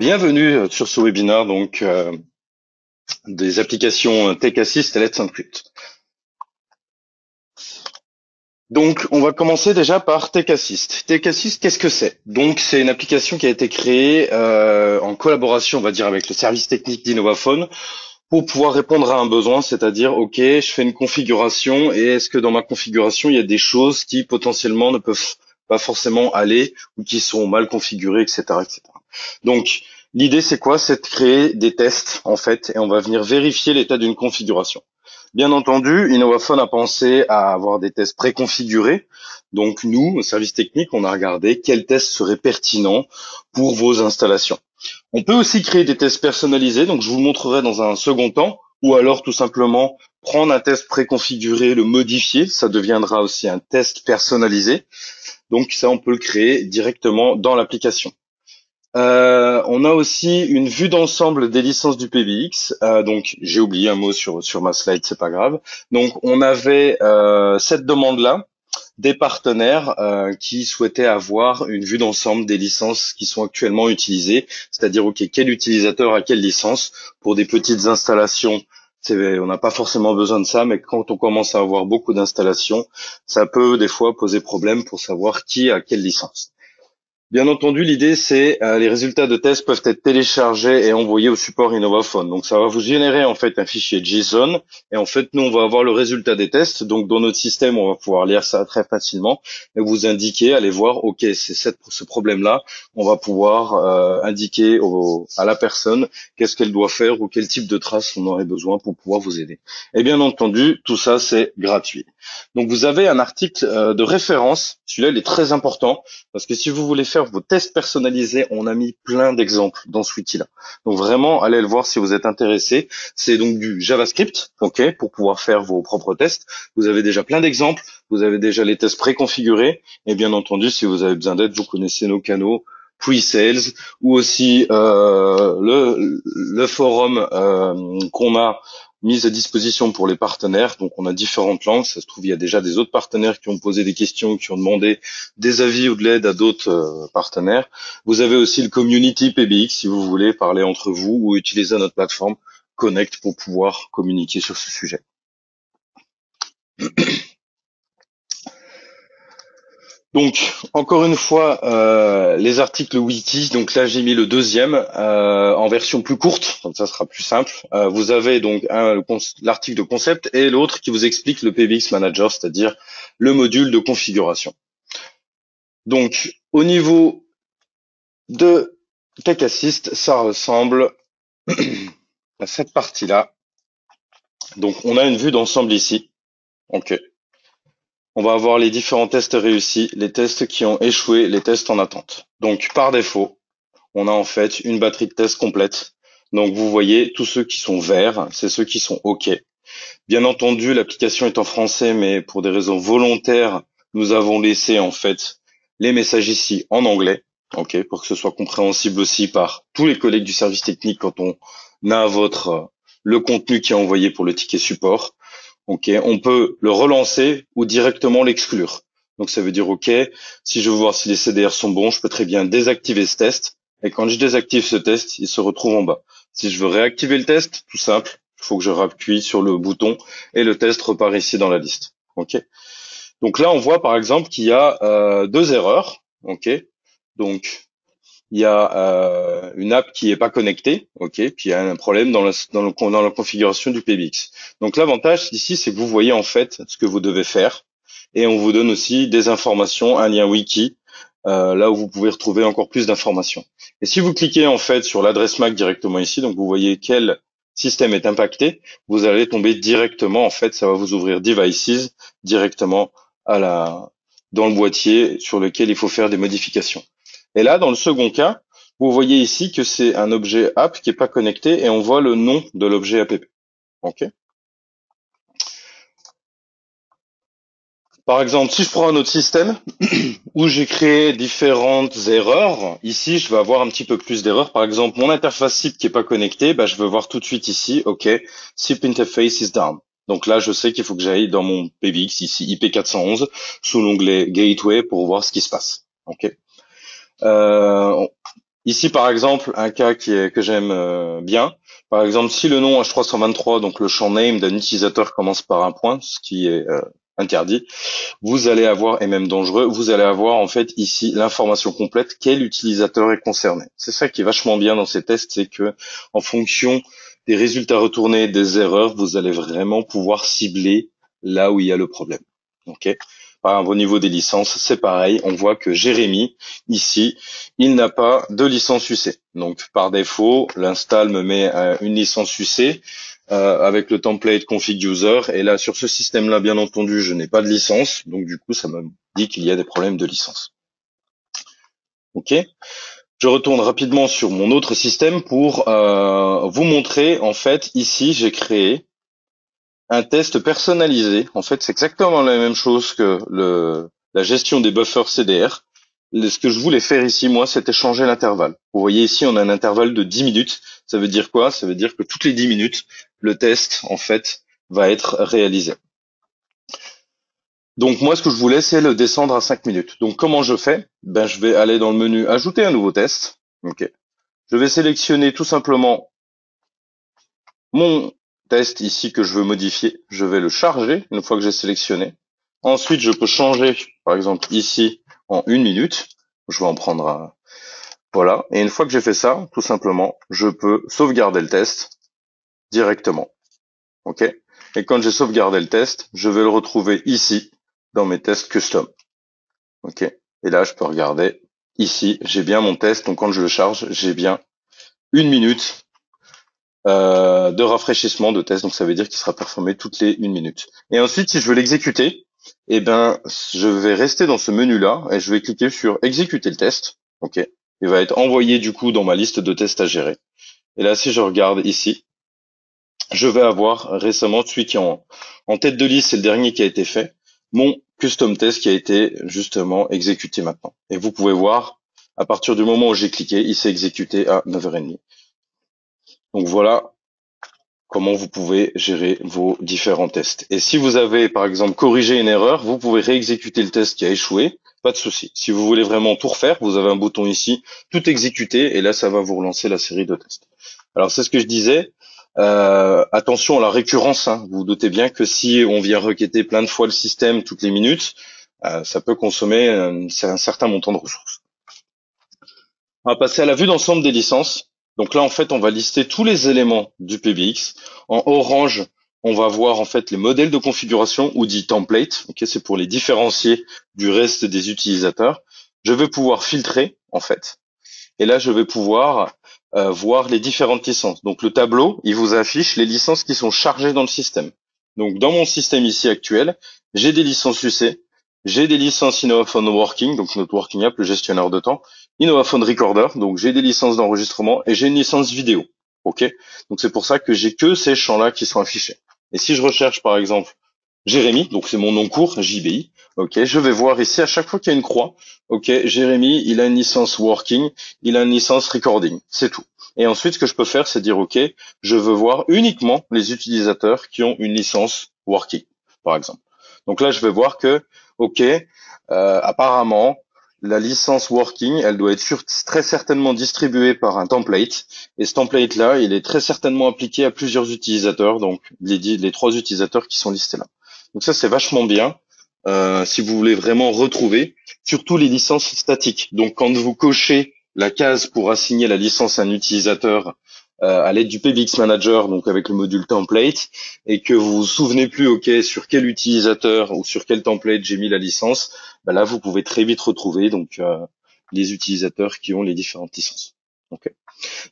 Bienvenue sur ce webinaire des applications Tech Assist et Let's Encrypt. Donc on va commencer déjà par Tech Assist. Tech Assist, qu'est-ce que c'est? Donc c'est une application qui a été créée en collaboration, on va dire, avec le service technique d'Innovaphone pour pouvoir répondre à un besoin, c'est-à-dire ok, je fais une configuration et est-ce que dans ma configuration il y a des choses qui potentiellement ne peuvent pas forcément aller ou qui sont mal configurées, etc., etc. Donc l'idée c'est quoi? C'est de créer des tests en fait et on va venir vérifier l'état d'une configuration. Bien entendu, Innovaphone a pensé à avoir des tests préconfigurés. Donc nous, au service technique, on a regardé quels tests seraient pertinents pour vos installations. On peut aussi créer des tests personnalisés, donc je vous le montrerai dans un second temps, ou alors tout simplement prendre un test préconfiguré, le modifier, ça deviendra aussi un test personnalisé. Donc ça, on peut le créer directement dans l'application. On a aussi une vue d'ensemble des licences du PBX. Donc j'ai oublié un mot sur ma slide, c'est pas grave. Donc on avait cette demande-là des partenaires qui souhaitaient avoir une vue d'ensemble des licences qui sont actuellement utilisées, c'est-à-dire ok, quel utilisateur a quelle licence pour des petites installations. On n'a pas forcément besoin de ça, mais quand on commence à avoir beaucoup d'installations, ça peut des fois poser problème pour savoir qui a quelle licence. Bien entendu, l'idée c'est les résultats de tests peuvent être téléchargés et envoyés au support Innovaphone. Donc ça va vous générer en fait un fichier JSON et en fait nous on va avoir le résultat des tests. Donc dans notre système on va pouvoir lire ça très facilement et vous indiquer, allez voir, ok c'est ce problème-là. On va pouvoir indiquer à la personne qu'est-ce qu'elle doit faire ou quel type de traces on aurait besoin pour pouvoir vous aider. Et bien entendu tout ça c'est gratuit. Donc vous avez un article de référence. Celui-là il est très important. Parce que si vous voulez faire vos tests personnalisés, on a mis plein d'exemples dans ce wiki-là. Donc vraiment, allez le voir si vous êtes intéressé. C'est donc du JavaScript, ok, pour pouvoir faire vos propres tests. Vous avez déjà plein d'exemples. Vous avez déjà les tests préconfigurés. Et bien entendu, si vous avez besoin d'aide, vous connaissez nos canaux pre-sales ou aussi le forum qu'on a mise à disposition pour les partenaires. Donc on a différentes langues. Ça se trouve, il y a déjà des autres partenaires qui ont posé des questions, qui ont demandé des avis ou de l'aide à d'autres partenaires. Vous avez aussi le community PBX si vous voulez parler entre vous ou utiliser notre plateforme Connect pour pouvoir communiquer sur ce sujet. Donc, encore une fois, les articles wiki. Donc là, j'ai mis le deuxième en version plus courte, donc ça sera plus simple. Vous avez donc l'article de concept et l'autre qui vous explique le PBX Manager, c'est-à-dire le module de configuration. Donc, au niveau de Tech Assist, ça ressemble à cette partie-là. Donc, on a une vue d'ensemble ici. Ok. On va avoir les différents tests réussis, les tests qui ont échoué, les tests en attente. Donc, par défaut, on a en fait une batterie de tests complète. Donc, vous voyez, tous ceux qui sont verts, c'est ceux qui sont OK. Bien entendu, l'application est en français, mais pour des raisons volontaires, nous avons laissé en fait les messages ici en anglais, OK, pour que ce soit compréhensible aussi par tous les collègues du service technique quand on a le contenu qui est envoyé pour le ticket support. OK, on peut le relancer ou directement l'exclure. Donc ça veut dire OK, si je veux voir si les CDR sont bons, je peux très bien désactiver ce test. Et quand je désactive ce test, il se retrouve en bas. Si je veux réactiver le test, tout simple, il faut que je appuie sur le bouton et le test repart ici dans la liste. OK. Donc là, on voit par exemple qu'il y a deux erreurs. OK. Donc il y a une app qui est pas connectée, ok, puis il y a un problème dans la configuration du PBX. Donc l'avantage ici, c'est que vous voyez en fait ce que vous devez faire, et on vous donne aussi des informations, un lien wiki, là où vous pouvez retrouver encore plus d'informations. Et si vous cliquez en fait sur l'adresse MAC directement ici, donc vous voyez quel système est impacté, vous allez tomber directement, en fait, ça va vous ouvrir Devices directement dans le boîtier sur lequel il faut faire des modifications. Et là, dans le second cas, vous voyez ici que c'est un objet app qui est pas connecté et on voit le nom de l'objet app. Ok. Par exemple, si je prends un autre système où j'ai créé différentes erreurs, ici, je vais avoir un petit peu plus d'erreurs. Par exemple, mon interface SIP qui est pas connectée, je vais voir tout de suite ici, OK, SIP interface is down. Donc là, je sais qu'il faut que j'aille dans mon PBX ici, IP411, sous l'onglet Gateway pour voir ce qui se passe. OK. Ici, par exemple, un cas que j'aime bien. Par exemple, si le nom H323, donc le champ name d'un utilisateur commence par un point, ce qui est interdit, vous allez avoir, et même dangereux, vous allez avoir en fait ici l'information complète, quel utilisateur est concerné. C'est ça qui est vachement bien dans ces tests, c'est que en fonction des résultats retournés, des erreurs, vous allez vraiment pouvoir cibler là où il y a le problème. Ok. Par exemple, au niveau des licences, c'est pareil. On voit que Jérémy, ici, il n'a pas de licence UC. Donc, par défaut, l'install me met une licence UC avec le template config user. Et là, sur ce système-là, bien entendu, je n'ai pas de licence. Donc, du coup, ça me dit qu'il y a des problèmes de licence. OK. Je retourne rapidement sur mon autre système pour vous montrer. En fait, ici, j'ai créé un test personnalisé. En fait, c'est exactement la même chose que la gestion des buffers CDR. Ce que je voulais faire ici, moi, c'était changer l'intervalle. Vous voyez ici, on a un intervalle de 10 minutes. Ça veut dire quoi? Ça veut dire que toutes les 10 minutes, le test, en fait, va être réalisé. Donc moi, ce que je voulais, c'est le descendre à 5 minutes. Donc comment je fais? Ben, je vais aller dans le menu Ajouter un nouveau test. Ok. Je vais sélectionner tout simplement mon test ici que je veux modifier. Je vais le charger une fois que j'ai sélectionné. Ensuite, je peux changer, par exemple ici, en 1 minute. Je vais en prendre un. Voilà. Et une fois que j'ai fait ça, tout simplement, je peux sauvegarder le test directement. OK? Et quand j'ai sauvegardé le test, je vais le retrouver ici dans mes tests custom. OK? Et là, je peux regarder ici, j'ai bien mon test. Donc quand je le charge, j'ai bien 1 minute de rafraîchissement de test. Donc ça veut dire qu'il sera performé toutes les 1 minute. Et ensuite, si je veux l'exécuter, eh ben, je vais rester dans ce menu-là et je vais cliquer sur exécuter le test. OK? Il va être envoyé du coup dans ma liste de tests à gérer. Et là, si je regarde ici, je vais avoir récemment celui qui est en tête de liste, c'est le dernier qui a été fait, mon custom test qui a été justement exécuté maintenant. Et vous pouvez voir, à partir du moment où j'ai cliqué, il s'est exécuté à 9h30. Donc voilà comment vous pouvez gérer vos différents tests. Et si vous avez, par exemple, corrigé une erreur, vous pouvez réexécuter le test qui a échoué, pas de souci. Si vous voulez vraiment tout refaire, vous avez un bouton ici, tout exécuter, et là, ça va vous relancer la série de tests. Alors, c'est ce que je disais. Attention à la récurrence. Hein. Vous vous doutez bien que si on vient requêter plein de fois le système toutes les minutes, ça peut consommer un certain montant de ressources. On va passer à la vue d'ensemble des licences. Donc là, en fait, on va lister tous les éléments du PBX. En orange, on va voir en fait les modèles de configuration ou dit template. Ok, c'est pour les différencier du reste des utilisateurs. Je vais pouvoir filtrer en fait. Et là, je vais pouvoir voir les différentes licences. Donc le tableau, il vous affiche les licences qui sont chargées dans le système. Donc dans mon système ici actuel, j'ai des licences UC, j'ai des licences InnovaPhone Working, donc notre Working App, le gestionnaire de temps, InnovaPhone Recorder, donc j'ai des licences d'enregistrement et j'ai une licence vidéo. Ok. Donc c'est pour ça que j'ai que ces champs-là qui sont affichés. Et si je recherche par exemple Jérémy, donc c'est mon nom court, JBI. Ok, je vais voir ici à chaque fois qu'il y a une croix. Ok, Jérémy, il a une licence working, il a une licence recording, c'est tout. Et ensuite, ce que je peux faire, c'est dire ok, je veux voir uniquement les utilisateurs qui ont une licence working, par exemple. Donc là, je vais voir que ok, apparemment, la licence working, elle doit être très certainement distribuée par un template. Et ce template-là, il est très certainement appliqué à plusieurs utilisateurs, donc les 3 utilisateurs qui sont listés là. Donc ça, c'est vachement bien si vous voulez vraiment retrouver, surtout les licences statiques. Donc quand vous cochez la case pour assigner la licence à un utilisateur à l'aide du PBX Manager, donc avec le module template, et que vous vous souvenez plus, ok, sur quel utilisateur ou sur quel template j'ai mis la licence, bah là vous pouvez très vite retrouver donc les utilisateurs qui ont les différentes licences. Okay.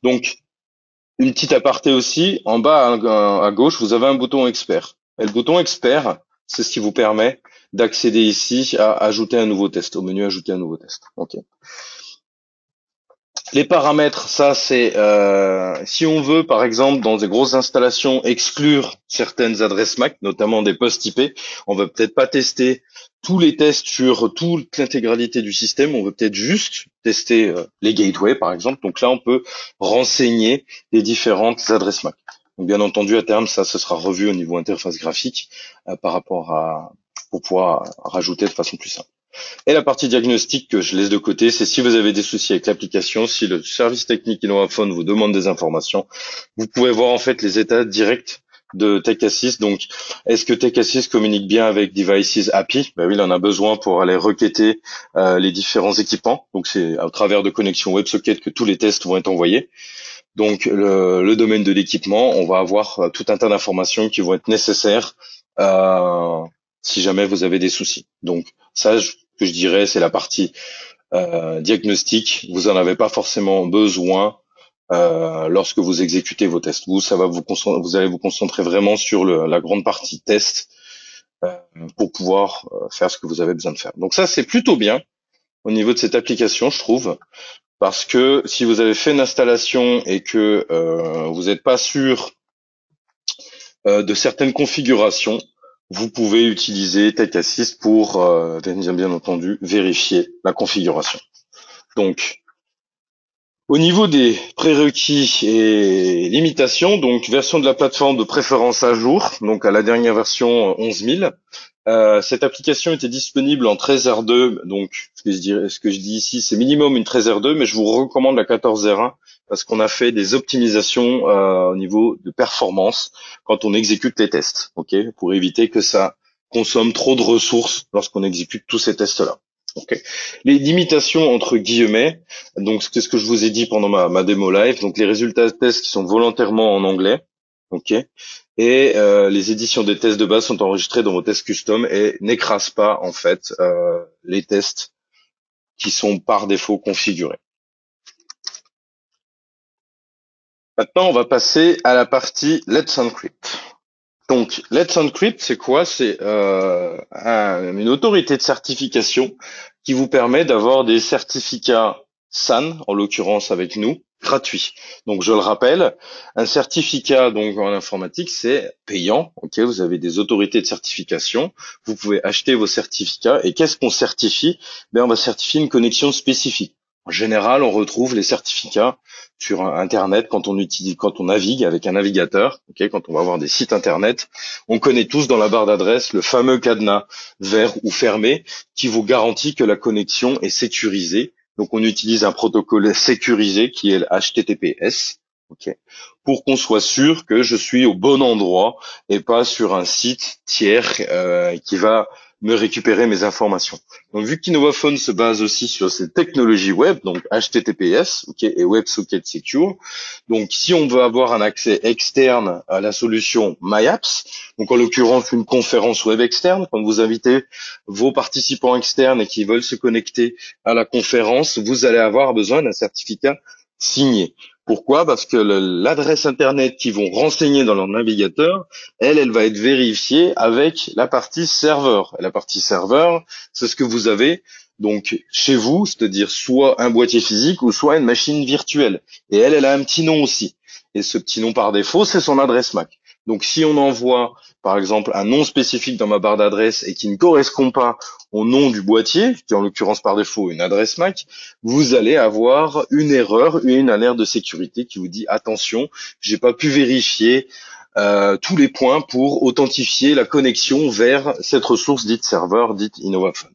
Donc une petite aparté aussi, en bas à gauche, vous avez un bouton expert. Et le bouton expert, c'est ce qui vous permet d'accéder ici à ajouter un nouveau test, au menu ajouter un nouveau test. Okay. Les paramètres, ça c'est si on veut par exemple dans des grosses installations exclure certaines adresses MAC, notamment des postes IP, on va peut-être pas tester tous les tests sur toute l'intégralité du système, on veut peut-être juste tester les gateways par exemple. Donc là on peut renseigner les différentes adresses MAC. Donc bien entendu à terme ça ce sera revu au niveau interface graphique par rapport à pour pouvoir rajouter de façon plus simple. Et la partie diagnostic que je laisse de côté, c'est si vous avez des soucis avec l'application, si le service technique InnovaPhone vous demande des informations, vous pouvez voir en fait les états directs de Tech Assist. Donc, est-ce que Tech Assist communique bien avec Devices API? Ben oui, il en a besoin pour aller requêter les différents équipements. Donc, c'est à travers de connexions WebSocket que tous les tests vont être envoyés. Donc, le domaine de l'équipement, on va avoir tout un tas d'informations qui vont être nécessaires euh, si jamais vous avez des soucis. Donc, ça, que je dirais, c'est la partie diagnostic. Vous en avez pas forcément besoin lorsque vous exécutez vos tests. Vous allez vous concentrer vraiment sur la grande partie test euh, pour pouvoir faire ce que vous avez besoin de faire. Donc ça, c'est plutôt bien au niveau de cette application, je trouve, parce que si vous avez fait une installation et que vous n'êtes pas sûr de certaines configurations, vous pouvez utiliser Tech Assist pour, bien entendu, vérifier la configuration. Donc, au niveau des prérequis et limitations, donc version de la plateforme de préférence à jour, donc à la dernière version 11 000. Cette application était disponible en 13R2, donc ce que je dis ici, c'est minimum une 13R2, mais je vous recommande la 14R1 parce qu'on a fait des optimisations au niveau de performance quand on exécute les tests, ok, pour éviter que ça consomme trop de ressources lorsqu'on exécute tous ces tests-là. Okay. Les limitations entre guillemets, donc c'est ce que je vous ai dit pendant ma démo live, donc les résultats de tests qui sont volontairement en anglais, ok, et les éditions des tests de base sont enregistrées dans vos tests custom et n'écrasent pas en fait les tests qui sont par défaut configurés. Maintenant, on va passer à la partie Let's Encrypt. Donc, Let's Encrypt, c'est quoi? C'est une autorité de certification qui vous permet d'avoir des certificats SAN, en l'occurrence avec nous, gratuits. Donc, je le rappelle, un certificat donc en informatique, c'est payant. Ok, vous avez des autorités de certification. Vous pouvez acheter vos certificats. Et qu'est-ce qu'on certifie? Ben, on va certifier une connexion spécifique. En général, on retrouve les certificats sur Internet quand on navigue avec un navigateur, ok, quand on va avoir des sites Internet. On connaît tous dans la barre d'adresse le fameux cadenas vert ou fermé qui vous garantit que la connexion est sécurisée. Donc, on utilise un protocole sécurisé qui est le HTTPS, ok, pour qu'on soit sûr que je suis au bon endroit et pas sur un site tiers qui va me récupérer mes informations. Donc, vu qu'InnovaPhone se base aussi sur ces technologies web, donc HTTPS, ok, et WebSocket Secure. Donc, si on veut avoir un accès externe à la solution MyApps, donc en l'occurrence une conférence web externe, quand vous invitez vos participants externes et qui veulent se connecter à la conférence, vous allez avoir besoin d'un certificat signé. Pourquoi? Parce que l'adresse Internet qu'ils vont renseigner dans leur navigateur, elle va être vérifiée avec la partie serveur. Et la partie serveur, c'est ce que vous avez donc chez vous, c'est-à-dire soit un boîtier physique ou soit une machine virtuelle. Et elle a un petit nom aussi. Et ce petit nom par défaut, c'est son adresse MAC. Donc si on envoie par exemple un nom spécifique dans ma barre d'adresse et qui ne correspond pas au nom du boîtier, qui est en l'occurrence par défaut une adresse MAC, vous allez avoir une erreur, une alerte de sécurité qui vous dit attention, j'ai pas pu vérifier tous les points pour authentifier la connexion vers cette ressource dite serveur, dite InnovaPhone.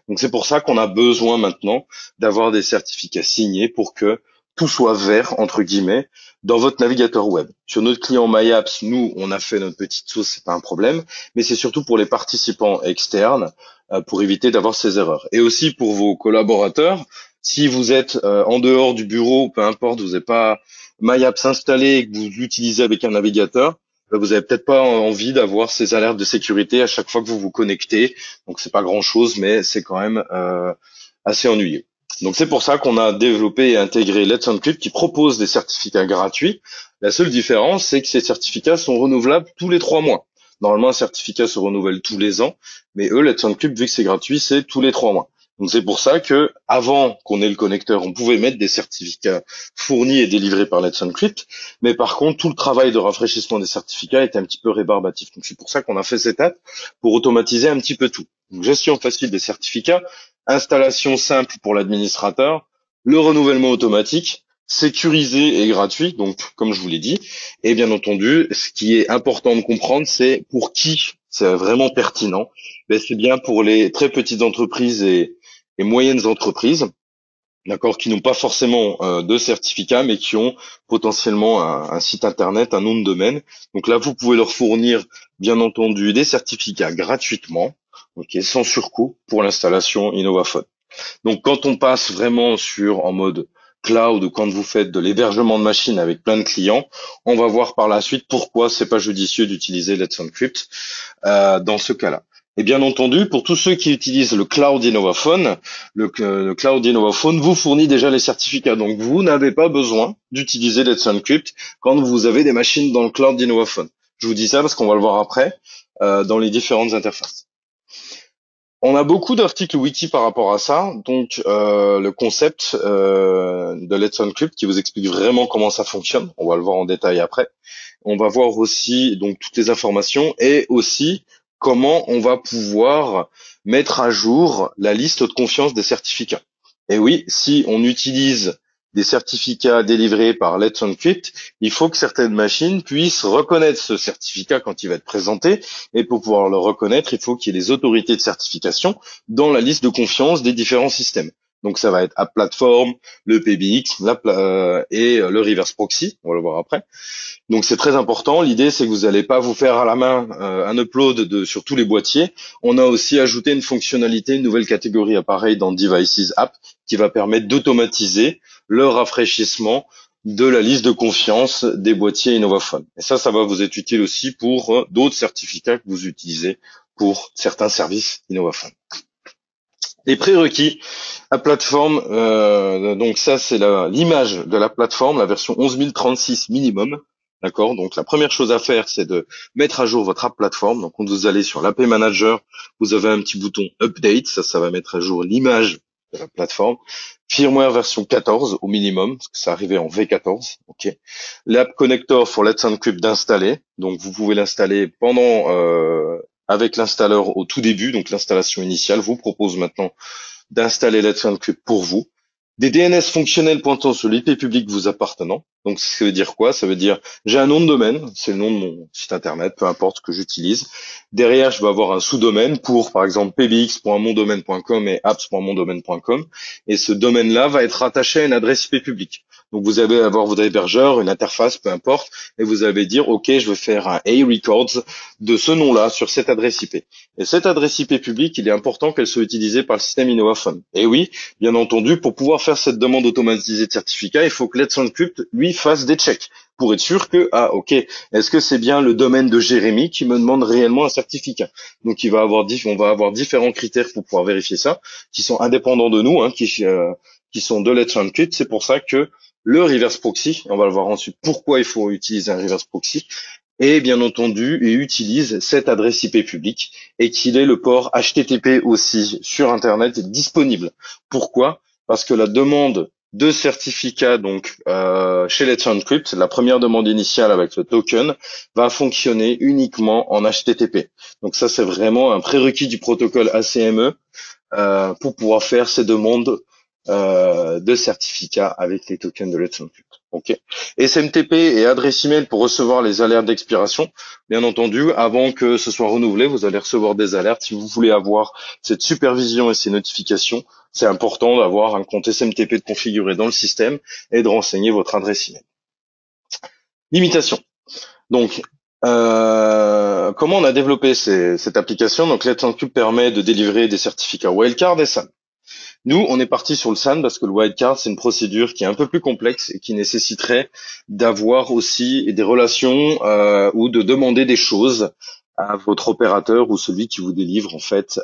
Donc c'est pour ça qu'on a besoin maintenant d'avoir des certificats signés pour que tout soit vert, entre guillemets, dans votre navigateur web. Sur notre client MyApps, nous, on a fait notre petite sauce, c'est pas un problème, mais c'est surtout pour les participants externes, pour éviter d'avoir ces erreurs. Et aussi pour vos collaborateurs, si vous êtes en dehors du bureau, peu importe, vous n'avez pas MyApps installé et que vous l'utilisez avec un navigateur, vous avez peut-être pas envie d'avoir ces alertes de sécurité à chaque fois que vous vous connectez. Donc c'est pas grand-chose, mais c'est quand même assez ennuyeux. Donc c'est pour ça qu'on a développé et intégré Let's Encrypt qui propose des certificats gratuits. La seule différence, c'est que ces certificats sont renouvelables tous les 3 mois. Normalement, un certificat se renouvelle tous les ans, mais eux, Let's Encrypt, vu que c'est gratuit, c'est tous les 3 mois. Donc c'est pour ça que, avant qu'on ait le connecteur, on pouvait mettre des certificats fournis et délivrés par Let's Encrypt, mais par contre, tout le travail de rafraîchissement des certificats était un petit peu rébarbatif. Donc c'est pour ça qu'on a fait cette app pour automatiser un petit peu tout. Donc, gestion facile des certificats, installation simple pour l'administrateur, le renouvellement automatique, sécurisé et gratuit, donc comme je vous l'ai dit. Et bien entendu, ce qui est important de comprendre, c'est pour qui c'est vraiment pertinent, ben, c'est bien pour les très petites entreprises et moyennes entreprises, d'accord, qui n'ont pas forcément de certificat, mais qui ont potentiellement un site internet, un nom de domaine. Donc là, vous pouvez leur fournir, bien entendu, des certificats gratuitement, ok, sans surcoût pour l'installation Innovaphone. Donc quand on passe vraiment sur en mode cloud ou quand vous faites de l'hébergement de machines avec plein de clients, on va voir par la suite pourquoi c'est pas judicieux d'utiliser Let's Encrypt dans ce cas-là. Et bien entendu, pour tous ceux qui utilisent le Cloud Innovaphone, le Cloud Innovaphone vous fournit déjà les certificats. Donc vous n'avez pas besoin d'utiliser Let's Encrypt quand vous avez des machines dans le Cloud Innovaphone. Je vous dis ça parce qu'on va le voir après dans les différentes interfaces. On a beaucoup d'articles wiki par rapport à ça, donc le concept de Let's Encrypt qui vous explique vraiment comment ça fonctionne. On va le voir en détail après. On va voir aussi donc toutes les informations et aussi comment on va pouvoir mettre à jour la liste de confiance des certificats. Et oui, si on utilise des certificats délivrés par Let's Encrypt, il faut que certaines machines puissent reconnaître ce certificat quand il va être présenté. Et pour pouvoir le reconnaître, il faut qu'il y ait des autorités de certification dans la liste de confiance des différents systèmes. Donc ça va être App Platform, le PBX et le Reverse Proxy, on va le voir après. Donc c'est très important. L'idée c'est que vous n'allez pas vous faire à la main un upload sur tous les boîtiers. On a aussi ajouté une fonctionnalité, une nouvelle catégorie appareil dans Devices App qui va permettre d'automatiser le rafraîchissement de la liste de confiance des boîtiers Innovaphone. Et ça va vous être utile aussi pour d'autres certificats que vous utilisez pour certains services Innovaphone. Les prérequis à plateforme, donc ça c'est l'image de la plateforme, la version 11036 minimum. D'accord. Donc la première chose à faire, c'est de mettre à jour votre app plateforme. Donc quand vous allez sur l'App Manager, vous avez un petit bouton Update. Ça va mettre à jour l'image de la plateforme. Firmware version 14 au minimum, parce que ça arrivait en V14. Ok. L'app Connector for Let's Encrypt d'installer. Donc vous pouvez l'installer pendant avec l'installeur au tout début. Donc l'installation initiale vous propose maintenant d'installer Let's Encrypt pour vous. Des DNS fonctionnels pointant sur l'IP public vous appartenant. Donc, ça veut dire quoi? Ça veut dire, j'ai un nom de domaine, c'est le nom de mon site internet, peu importe ce que j'utilise. Derrière, je vais avoir un sous-domaine pour, par exemple, pbx.mondomaine.com et apps.mondomaine.com. Et ce domaine-là va être rattaché à une adresse IP publique. Donc, vous allez avoir votre hébergeur, une interface, peu importe, et vous allez dire, OK, je veux faire un A-records de ce nom-là sur cette adresse IP. Et cette adresse IP publique, il est important qu'elle soit utilisée par le système Innovaphone. Et oui, bien entendu, pour pouvoir faire cette demande automatisée de certificat, il faut que Let's Encrypt, lui, fasse des checks pour être sûr que, ah, ok, est-ce que c'est bien le domaine de Jérémy qui me demande réellement un certificat? Donc, on va avoir différents critères pour pouvoir vérifier ça, qui sont indépendants de nous, qui sont de Let's Encrypt. C'est pour ça que le reverse proxy, on va le voir ensuite pourquoi il faut utiliser un reverse proxy, et bien entendu, il utilise cette adresse IP publique et qu'il ait le port HTTP aussi sur Internet disponible. Pourquoi? Parce que la demande de certificat donc chez Let's Encrypt, la première demande initiale avec le token, va fonctionner uniquement en HTTP. Donc ça, c'est vraiment un prérequis du protocole ACME pour pouvoir faire ces demandes de certificats avec les tokens de Let's Encrypt. Ok. SMTP et adresse email pour recevoir les alertes d'expiration. Bien entendu, avant que ce soit renouvelé, vous allez recevoir des alertes. Si vous voulez avoir cette supervision et ces notifications, c'est important d'avoir un compte SMTP de configuré dans le système et de renseigner votre adresse email. Limitation. Donc, comment on a développé cette application? Donc, Let's Encrypt permet de délivrer des certificats wildcard et SAN. Nous, on est parti sur le SAN parce que le wildcard, c'est une procédure qui est un peu plus complexe et qui nécessiterait d'avoir aussi des relations ou de demander des choses à votre opérateur ou celui qui vous délivre en fait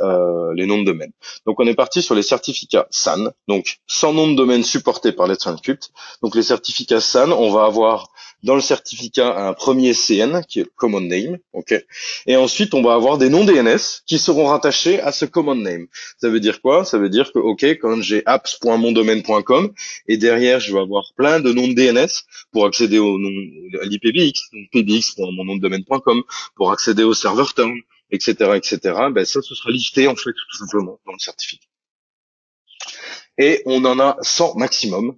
les noms de domaine. Donc, on est parti sur les certificats SAN, donc sans nom de domaine supporté par Let's Encrypt. Donc, les certificats SAN, on va avoir dans le certificat un premier CN qui est le Common Name, ok. Et ensuite, on va avoir des noms DNS qui seront rattachés à ce Common Name. Ça veut dire quoi? Ça veut dire que, ok, quand j'ai apps.mondomaine.com et derrière, je vais avoir plein de noms de DNS pour accéder au nom, à l'IPBX, donc pbx.mondomdomaine.com, pour accéder au serveur town, etc., etc. Ben, ça, ce sera listé, en fait, tout simplement, dans le certificat. Et on en a 100 maximum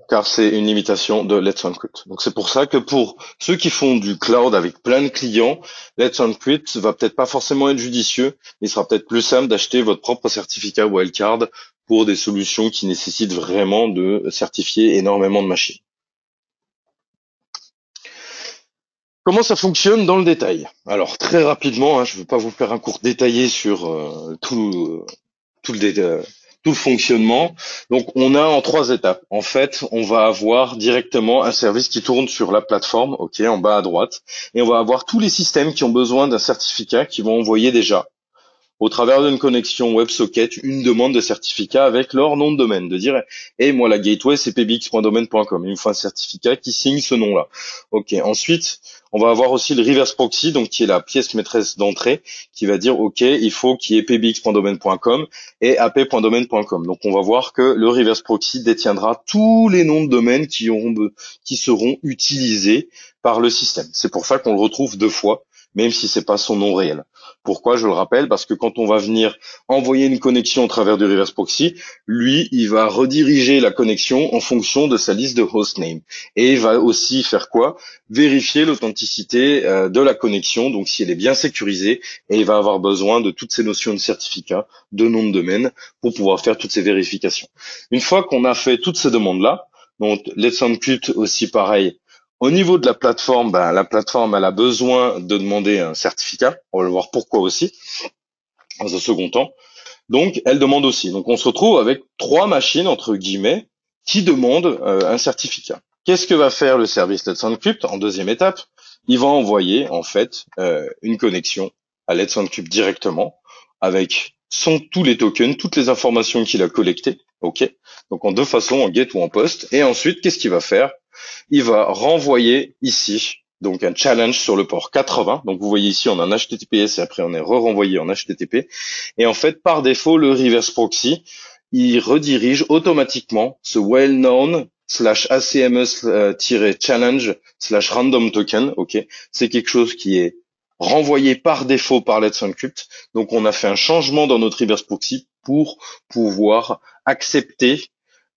car c'est une limitation de Let's Encrypt. Donc c'est pour ça que pour ceux qui font du cloud avec plein de clients, Let's Encrypt va peut-être pas forcément être judicieux. Il sera peut-être plus simple d'acheter votre propre certificat wildcard pour des solutions qui nécessitent vraiment de certifier énormément de machines. Comment ça fonctionne dans le détail? Alors très rapidement, je ne veux pas vous faire un cours détaillé sur tout le tout le fonctionnement. Donc, on a en 3 étapes. En fait, on va avoir directement un service qui tourne sur la plateforme, ok, en bas à droite, et on va avoir tous les systèmes qui ont besoin d'un certificat qui vont envoyer déjà au travers d'une connexion WebSocket, une demande de certificat avec leur nom de domaine, de dire, moi, la gateway, c'est pbx.domaine.com. Il me faut un certificat qui signe ce nom-là. Ok. Ensuite, on va avoir aussi le reverse proxy, donc qui est la pièce maîtresse d'entrée, qui va dire, ok, il faut qu'il y ait pbx.domaine.com et ap.domaine.com. Donc, on va voir que le reverse proxy détiendra tous les noms de domaine qui seront utilisés par le système. C'est pour ça qu'on le retrouve 2 fois, même si c'est pas son nom réel. Pourquoi je le rappelle? Parce que quand on va venir envoyer une connexion au travers du reverse proxy, lui, il va rediriger la connexion en fonction de sa liste de hostname. Et il va aussi faire quoi? Vérifier l'authenticité de la connexion, donc si elle est bien sécurisée, et il va avoir besoin de toutes ces notions de certificat, de nom de domaine, pour pouvoir faire toutes ces vérifications. Une fois qu'on a fait toutes ces demandes-là, donc Let's Encrypt aussi pareil, au niveau de la plateforme, elle a besoin de demander un certificat. On va voir pourquoi aussi, dans un second temps. Donc, elle demande aussi. Donc, on se retrouve avec 3 machines, entre guillemets, qui demandent un certificat. Qu'est-ce que va faire le service Let's Encrypt en deuxième étape? Il va envoyer, en fait, une connexion à Let's Encrypt directement, avec tous les tokens, toutes les informations qu'il a collectées. OK? Donc, en 2 façons, en get ou en post. Et ensuite, qu'est-ce qu'il va faire? Il va renvoyer ici donc un challenge sur le port 80. Donc vous voyez ici on a un HTTPS et après on est renvoyé en HTTP. Et en fait par défaut le reverse proxy il redirige automatiquement ce well-known /ACMS-challenge/random token. Ok, c'est quelque chose qui est renvoyé par défaut par Let's Encrypt. Donc on a fait un changement dans notre reverse proxy pour pouvoir accepter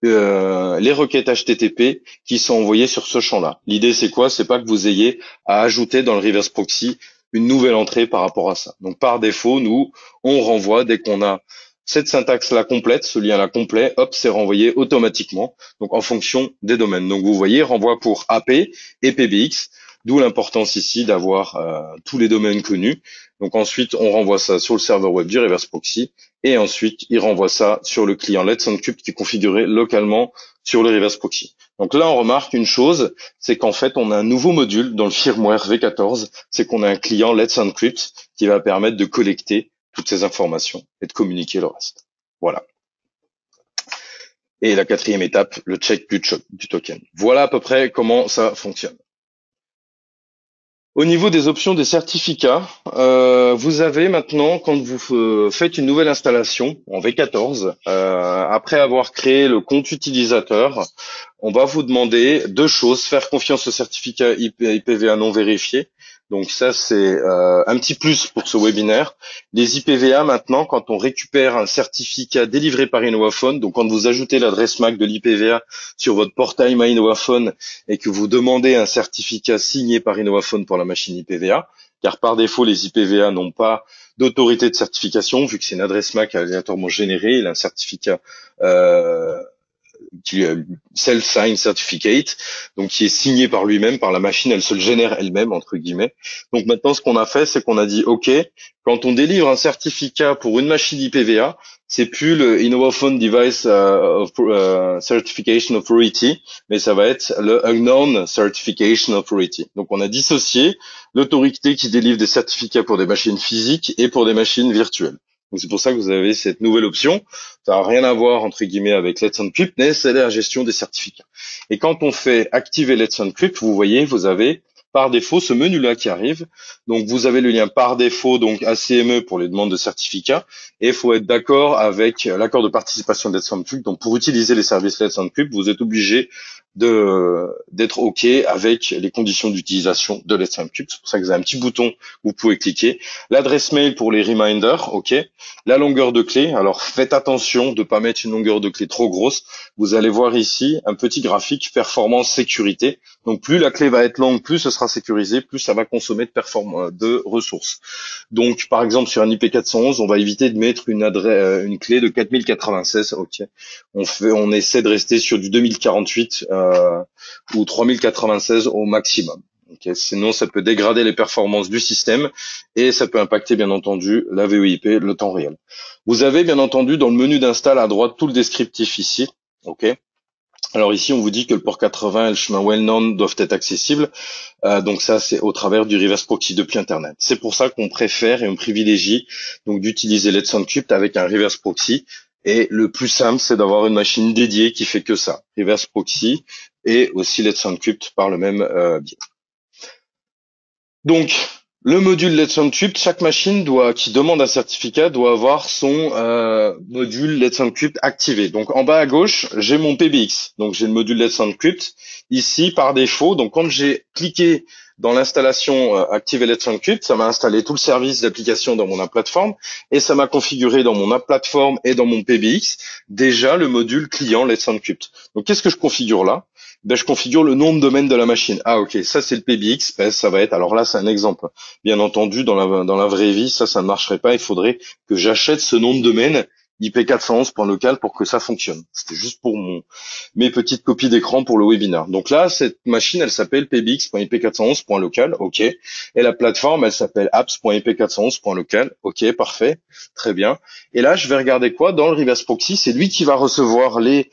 les requêtes HTTP qui sont envoyées sur ce champ-là. L'idée, c'est quoi? C'est pas que vous ayez à ajouter dans le reverse proxy une nouvelle entrée par rapport à ça. Donc, par défaut, nous, on renvoie dès qu'on a cette syntaxe-là complète, ce lien-là complet, hop, c'est renvoyé automatiquement, donc en fonction des domaines. Donc, vous voyez, renvoi pour AP et PBX, d'où l'importance ici d'avoir tous les domaines connus. Donc, ensuite, on renvoie ça sur le serveur web du reverse proxy et ensuite, il renvoie ça sur le client Let's Encrypt qui est configuré localement sur le reverse proxy. Donc là, on remarque une chose, c'est qu'en fait, on a un nouveau module dans le firmware V14, c'est qu'on a un client Let's Encrypt qui va permettre de collecter toutes ces informations et de communiquer le reste. Voilà. Et la 4e étape, le check du token. Voilà à peu près comment ça fonctionne. Au niveau des options des certificats, vous avez maintenant, quand vous faites une nouvelle installation en V14, après avoir créé le compte utilisateur, on va vous demander 2 choses, faire confiance au certificat IPv4 non vérifié. Donc ça, c'est un petit plus pour ce webinaire. Les IPv4, maintenant, quand on récupère un certificat délivré par Innovaphone, donc quand vous ajoutez l'adresse MAC de l'IPv4 sur votre portail My Innovaphone et que vous demandez un certificat signé par Innovaphone pour la machine IPv4, car par défaut, les IPv4 n'ont pas d'autorité de certification, vu que c'est une adresse MAC aléatoirement générée, il a un certificat qui self-sign certificate, donc qui est signé par lui-même, par la machine, elle se le génère elle-même, entre guillemets. Donc maintenant, ce qu'on a fait, c'est qu'on a dit, OK, quand on délivre un certificat pour une machine IPv4, c'est plus le Innovaphone Device Certification Authority, mais ça va être le Unknown Certification Authority. Donc on a dissocié l'autorité qui délivre des certificats pour des machines physiques et pour des machines virtuelles. Donc c'est pour ça que vous avez cette nouvelle option. Ça n'a rien à voir entre guillemets avec Let's Encrypt, mais c'est la gestion des certificats. Et quand on fait activer Let's Encrypt, vous voyez, vous avez par défaut ce menu-là qui arrive. Donc vous avez le lien par défaut, donc ACME pour les demandes de certificats, et il faut être d'accord avec l'accord de participation de Let's Encrypt. Donc pour utiliser les services Let's Encrypt, vous êtes obligé d'être OK avec les conditions d'utilisation de Let's Encrypt. C'est pour ça que vous avez un petit bouton où vous pouvez cliquer. L'adresse mail pour les reminders, OK. La longueur de clé. Alors faites attention de ne pas mettre une longueur de clé trop grosse. Vous allez voir ici un petit graphique performance sécurité. Donc plus la clé va être longue, plus ce sera sécurisé, plus ça va consommer de ressources. Donc par exemple sur un IP411, on va éviter de mettre une clé de 4096. OK. On essaie de rester sur du 2048 ou 3096 au maximum. Okay. Sinon, ça peut dégrader les performances du système et ça peut impacter bien entendu la VoIP, le temps réel. Vous avez bien entendu dans le menu d'install à droite tout le descriptif ici. OK. Alors ici, on vous dit que le port 80 et le chemin well-known doivent être accessibles. Donc ça, c'est au travers du reverse proxy depuis Internet. C'est pour ça qu'on préfère et on privilégie donc d'utiliser Let's Encrypt avec un reverse proxy. Et le plus simple, c'est d'avoir une machine dédiée qui fait que ça, reverse proxy et aussi Let's Encrypt par le même biais. Donc, le module Let's Encrypt, chaque machine qui demande un certificat doit avoir son module Let's Encrypt activé. Donc, en bas à gauche, j'ai mon PBX. Donc, j'ai le module Let's Encrypt ici par défaut. Donc, quand j'ai cliqué dans l'installation Active Let's Encrypt, ça m'a installé tout le service d'application dans mon app plateforme et ça m'a configuré dans mon app plateforme et dans mon PBX déjà le module client Let's Encrypt. Donc, qu'est-ce que je configure là? Je configure le nom de domaine de la machine. Ah, ok, ça c'est le PBX. Ça va être, alors là c'est un exemple. Bien entendu, dans la vraie vie, ça ne marcherait pas. Il faudrait que j'achète ce nom de domaine ip411.local pour que ça fonctionne. C'était juste pour mes petites copies d'écran pour le webinaire. Donc là, cette machine, elle s'appelle pbx.ip411.local. Ok. Et la plateforme, elle s'appelle apps.ip411.local. Ok, parfait. Très bien. Et là, je vais regarder quoi? Dans le reverse proxy, c'est lui qui va recevoir les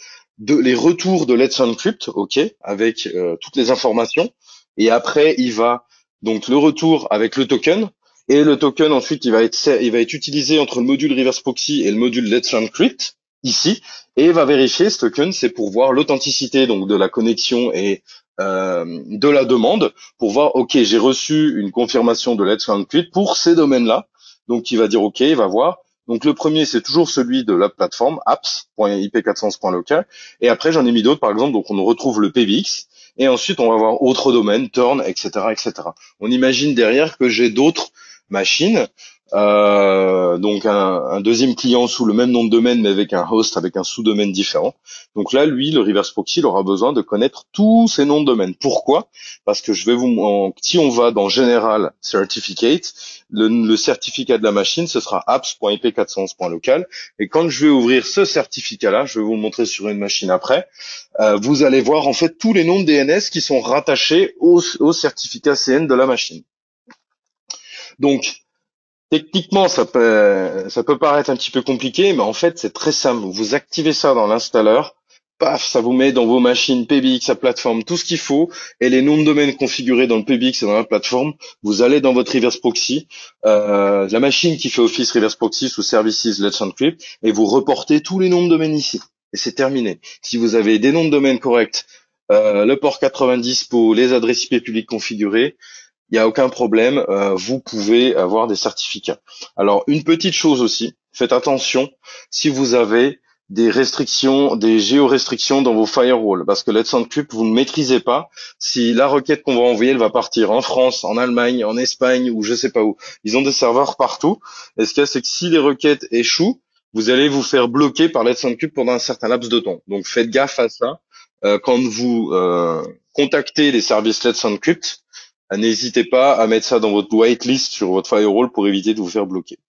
retours de Let's Encrypt, ok, avec toutes les informations. Et après, il va donc le retour avec le token. Et le token ensuite, il va être utilisé entre le module reverse proxy et le module Let's Encrypt ici, et il va vérifier ce token. C'est pour voir l'authenticité donc de la connexion et de la demande, pour voir ok, j'ai reçu une confirmation de Let's Encrypt pour ces domaines-là. Donc il va dire ok, il va voir. Donc le premier, c'est toujours celui de la plateforme apps.ip411.local. Et après, j'en ai mis d'autres, par exemple, donc on retrouve le PBX. Et ensuite, on va voir autre domaine, turn, etc., etc. On imagine derrière que j'ai d'autres machines, donc un deuxième client sous le même nom de domaine, mais avec un host, avec un sous-domaine différent. Donc là, lui, le reverse proxy, il aura besoin de connaître tous ces noms de domaine. Pourquoi? Parce que si on va dans General Certificate, le certificat de la machine, ce sera apps.ip411.local. Et quand je vais ouvrir ce certificat-là, je vais vous le montrer sur une machine après, vous allez voir en fait tous les noms de DNS qui sont rattachés au certificat CN de la machine. Donc, techniquement, ça peut paraître un petit peu compliqué, mais en fait, c'est très simple. Vous activez ça dans l'installeur, paf, ça vous met dans vos machines PBX à plateforme tout ce qu'il faut, et les noms de domaine configurés dans le PBX et dans la plateforme, vous allez dans votre reverse proxy, la machine qui fait office reverse proxy sous services Let's Encrypt, et vous reportez tous les noms de domaine ici. Et c'est terminé. Si vous avez des noms de domaine corrects, le port 90 pour les adresses IP publiques configurées, il n'y a aucun problème, vous pouvez avoir des certificats. Alors, une petite chose aussi, faites attention si vous avez des restrictions, des géorestrictions dans vos firewalls, parce que Let's Encrypt, vous ne maîtrisez pas si la requête qu'on va envoyer, elle va partir en France, en Allemagne, en Espagne ou je sais pas où. Ils ont des serveurs partout. Et ce qu'il y a, c'est que si les requêtes échouent, vous allez vous faire bloquer par Let's Encrypt pendant un certain laps de temps. Donc, faites gaffe à ça. Quand vous contactez les services Let's Encrypt, n'hésitez pas à mettre ça dans votre whitelist sur votre firewall pour éviter de vous faire bloquer.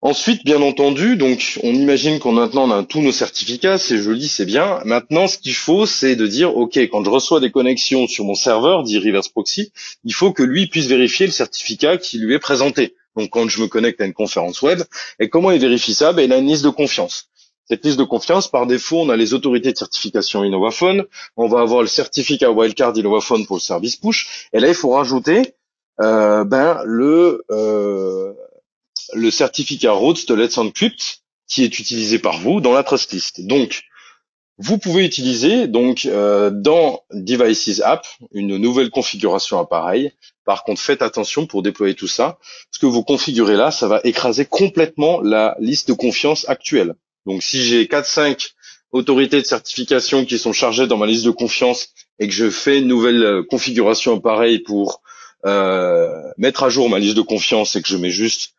Ensuite, bien entendu, donc on imagine qu'on maintenant on a tous nos certificats, c'est joli, c'est bien. Maintenant, ce qu'il faut, c'est de dire, ok, quand je reçois des connexions sur mon serveur, dit reverse proxy, il faut que lui puisse vérifier le certificat qui lui est présenté. Donc, quand je me connecte à une conférence web, et comment il vérifie ça? Il a une liste de confiance. Cette liste de confiance, par défaut, on a les autorités de certification Innovaphone, on va avoir le certificat Wildcard Innovaphone pour le service push, et là, il faut rajouter le certificat Rhodes de Let's Encrypt qui est utilisé par vous dans la trust list. Donc, vous pouvez utiliser dans Devices App une nouvelle configuration appareil. Par contre, faites attention pour déployer tout ça. Ce que vous configurez là, ça va écraser complètement la liste de confiance actuelle. Donc, si j'ai 4-5 autorités de certification qui sont chargées dans ma liste de confiance et que je fais une nouvelle configuration appareil pour mettre à jour ma liste de confiance et que je mets juste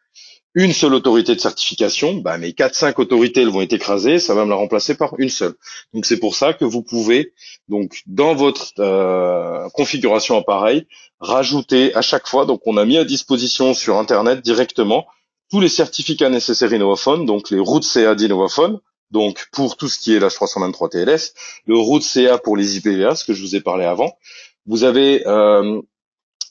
une seule autorité de certification, bah, mes 4-5 autorités elles vont être écrasées, ça va me la remplacer par une seule. Donc c'est pour ça que vous pouvez, donc dans votre configuration appareil, rajouter à chaque fois, donc on a mis à disposition sur Internet directement tous les certificats nécessaires Innovaphone, donc les routes CA d'Innovaphone, donc pour tout ce qui est l'H323 TLS, le route CA pour les IPVA, ce que je vous ai parlé avant. Vous avez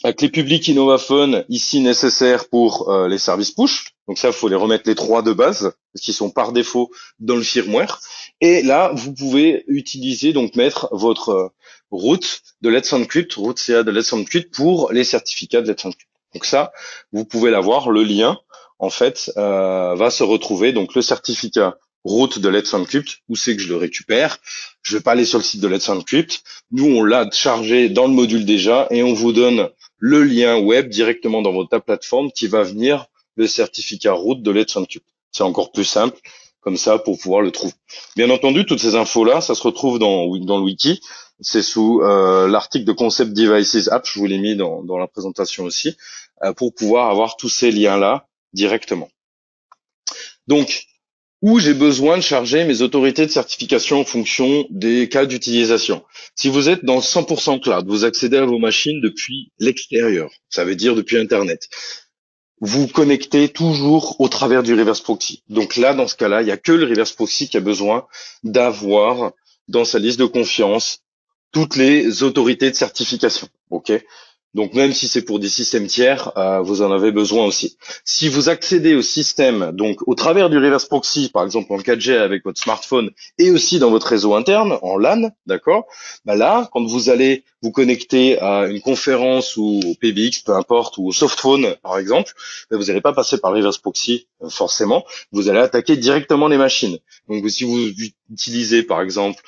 la clé publique Innovaphone ici nécessaire pour les services push. Donc ça, il faut les remettre les trois de base, parce qu'ils sont par défaut dans le firmware. Et là, vous pouvez utiliser, donc mettre votre route de Let's Encrypt, route CA de Let's Encrypt pour les certificats de Let's Encrypt. Donc ça, vous pouvez l'avoir, le lien, en fait, va se retrouver, donc le certificat route de Let's Encrypt, où c'est que je le récupère. Je vais pas aller sur le site de Let's Encrypt. Nous, on l'a chargé dans le module déjà et on vous donne le lien web directement dans votre plateforme qui va venir le certificat route de Let's Encrypt. C'est encore plus simple comme ça pour pouvoir le trouver. Bien entendu, toutes ces infos-là, ça se retrouve dans le wiki. C'est sous l'article de Concept Devices App, je vous l'ai mis dans la présentation aussi, pour pouvoir avoir tous ces liens-là directement. Donc, où j'ai besoin de charger mes autorités de certification en fonction des cas d'utilisation. Si vous êtes dans 100% cloud, vous accédez à vos machines depuis l'extérieur, ça veut dire depuis Internet. Vous connectez toujours au travers du reverse proxy. Donc là, dans ce cas-là, il n'y a que le reverse proxy qui a besoin d'avoir dans sa liste de confiance toutes les autorités de certification. OK? Donc même si c'est pour des systèmes tiers, vous en avez besoin aussi. Si vous accédez au système, donc au travers du reverse proxy, par exemple en 4G avec votre smartphone, et aussi dans votre réseau interne, en LAN, d'accord, bah là, quand vous allez vous connecter à une conférence ou au PBX, peu importe, ou au softphone, par exemple, bah vous n'allez pas passer par le reverse proxy, forcément, vous allez attaquer directement les machines. Donc si vous utilisez, par exemple,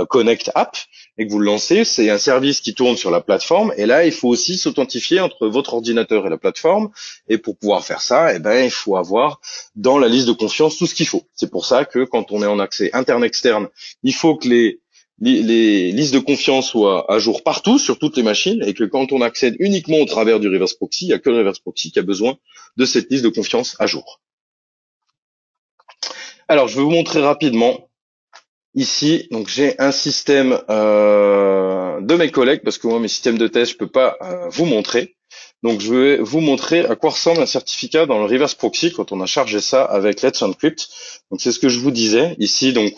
Connect App, et que vous le lancez, c'est un service qui tourne sur la plateforme. Et là, il faut aussi s'authentifier entre votre ordinateur et la plateforme. Et pour pouvoir faire ça, eh ben, il faut avoir dans la liste de confiance tout ce qu'il faut. C'est pour ça que quand on est en accès interne-externe, il faut que les listes de confiance soient à jour partout sur toutes les machines et que quand on accède uniquement au travers du reverse proxy, il n'y a que le reverse proxy qui a besoin de cette liste de confiance à jour. Alors, je vais vous montrer rapidement. Ici, donc j'ai un système de mes collègues parce que moi mes systèmes de test je peux pas vous montrer. Donc je vais vous montrer à quoi ressemble un certificat dans le reverse proxy quand on a chargé ça avec Let's Encrypt. Donc c'est ce que je vous disais. Ici donc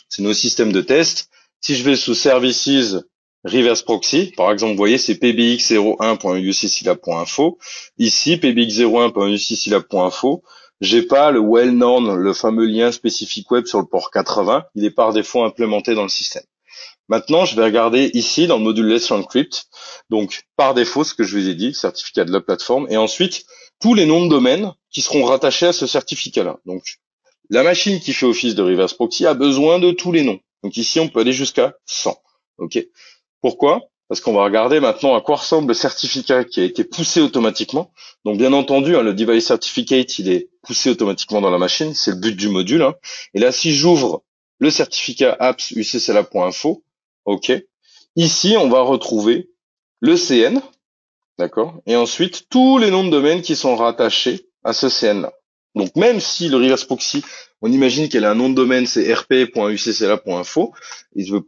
c'est nos systèmes de test. Si je vais sous Services Reverse Proxy, par exemple, vous voyez c'est pbx01.uccsilab.info. Ici pbx01.uccsilab.info. J'ai pas le well-known, le fameux lien spécifique web sur le port 80. Il est par défaut implémenté dans le système. Maintenant, je vais regarder ici dans le module Let's Encrypt. Donc, par défaut, ce que je vous ai dit, le certificat de la plateforme. Et ensuite, tous les noms de domaine qui seront rattachés à ce certificat-là. Donc, la machine qui fait office de reverse proxy a besoin de tous les noms. Donc ici, on peut aller jusqu'à 100. OK? Pourquoi? Parce qu'on va regarder maintenant à quoi ressemble le certificat qui a été poussé automatiquement. Donc bien entendu, le device certificate, il est poussé automatiquement dans la machine, c'est le but du module. Et là, si j'ouvre le certificat apps uccla.info, ok. Ici, on va retrouver le CN, d'accord, et ensuite tous les noms de domaine qui sont rattachés à ce CN-là. Donc même si le reverse proxy, on imagine qu'elle a un nom de domaine, c'est rp.uccla.info,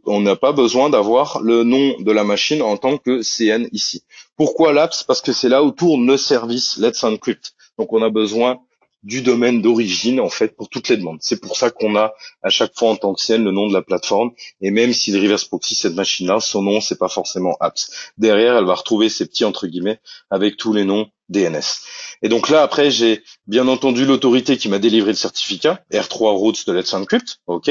on n'a pas besoin d'avoir le nom de la machine en tant que CN ici. Pourquoi l'apps? Parce que c'est là où tourne le service Let's Encrypt. Donc on a besoin du domaine d'origine en fait pour toutes les demandes. C'est pour ça qu'on a à chaque fois en tant que CN le nom de la plateforme. Et même si le reverse proxy, cette machine-là, son nom, c'est pas forcément apps. Derrière, elle va retrouver ces petits entre guillemets avec tous les noms DNS. Et donc là, après, j'ai bien entendu l'autorité qui m'a délivré le certificat, R3 Routes de Let's Encrypt, ok.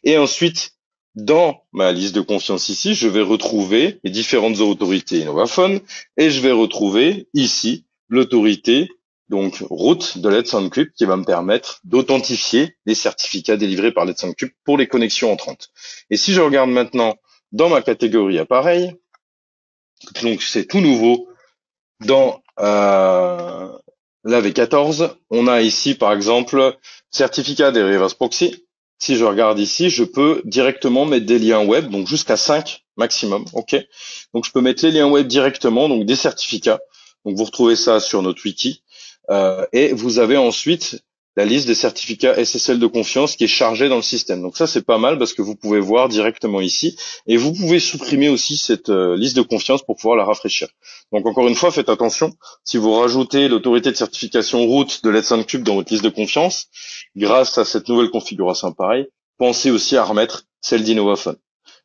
Et ensuite, dans ma liste de confiance ici, je vais retrouver les différentes autorités Innovaphone et je vais retrouver ici l'autorité, donc route de Let's Encrypt qui va me permettre d'authentifier les certificats délivrés par Let's Encrypt pour les connexions entrantes. Et si je regarde maintenant dans ma catégorie appareil, donc c'est tout nouveau, dans la V14, on a ici par exemple certificat des reverse proxy. Si je regarde ici, je peux directement mettre des liens web, donc jusqu'à 5 maximum, ok. Donc je peux mettre les liens web directement, donc des certificats. Donc vous retrouvez ça sur notre wiki. Et vous avez ensuite la liste des certificats SSL de confiance qui est chargée dans le système. Donc ça c'est pas mal parce que vous pouvez voir directement ici et vous pouvez supprimer aussi cette liste de confiance pour pouvoir la rafraîchir. Donc encore une fois, faites attention. Si vous rajoutez l'autorité de certification root de Let's Encrypt dans votre liste de confiance, grâce à cette nouvelle configuration pareil, pensez aussi à remettre celle d'InnovaPhone.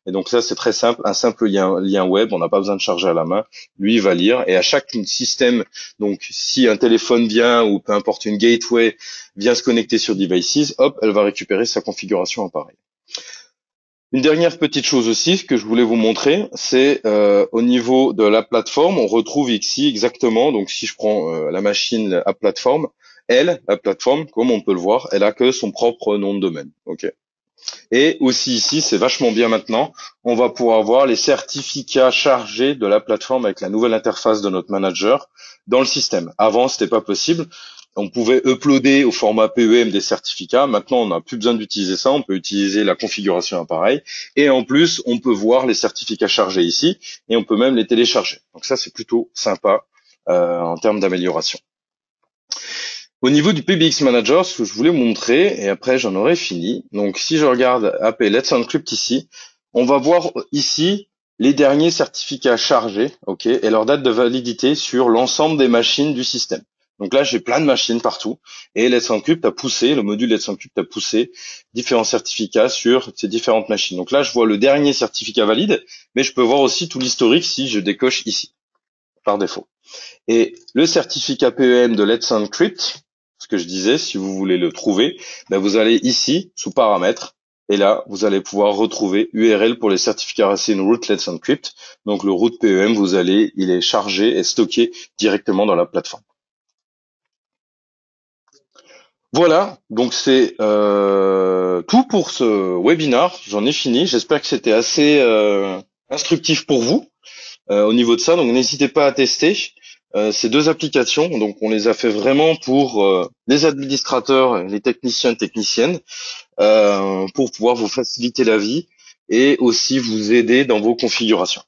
Et donc ça, c'est très simple, un simple lien web, on n'a pas besoin de charger à la main. Lui, il va lire. Et à chaque système, donc si un téléphone vient ou peu importe une gateway vient se connecter sur devices, hop, elle va récupérer sa configuration appareil. Une dernière petite chose aussi que je voulais vous montrer, c'est au niveau de la plateforme, on retrouve ici exactement, donc si je prends la machine à plateforme, la plateforme, comme on peut le voir, elle a que son propre nom de domaine. Ok. Et aussi ici, c'est vachement bien maintenant, on va pouvoir voir les certificats chargés de la plateforme avec la nouvelle interface de notre manager dans le système. Avant, c'était pas possible. On pouvait uploader au format PEM des certificats. Maintenant, on n'a plus besoin d'utiliser ça. On peut utiliser la configuration appareil. Et en plus, on peut voir les certificats chargés ici et on peut même les télécharger. Donc ça, c'est plutôt sympa en termes d'amélioration. Au niveau du PBX Manager, ce que je voulais vous montrer, et après j'en aurai fini. Donc si je regarde AP Let's Encrypt ici, on va voir ici les derniers certificats chargés, ok, et leur date de validité sur l'ensemble des machines du système. Donc là, j'ai plein de machines partout, et Let's Encrypt a poussé, le module Let's Encrypt a poussé différents certificats sur ces différentes machines. Donc là, je vois le dernier certificat valide, mais je peux voir aussi tout l'historique si je décoche ici, par défaut. Et le certificat PEM de Let's Encrypt, ce que je disais, si vous voulez le trouver, ben vous allez ici, sous paramètres, et là, vous allez pouvoir retrouver URL pour les certificats racines root Let's Encrypt. Donc le root PEM, il est chargé et stocké directement dans la plateforme. Voilà, donc c'est tout pour ce webinar. J'en ai fini. J'espère que c'était assez instructif pour vous. Au niveau de ça. Donc n'hésitez pas à tester ces deux applications. Donc on les a fait vraiment pour les administrateurs, les techniciens et techniciennes, pour pouvoir vous faciliter la vie et aussi vous aider dans vos configurations.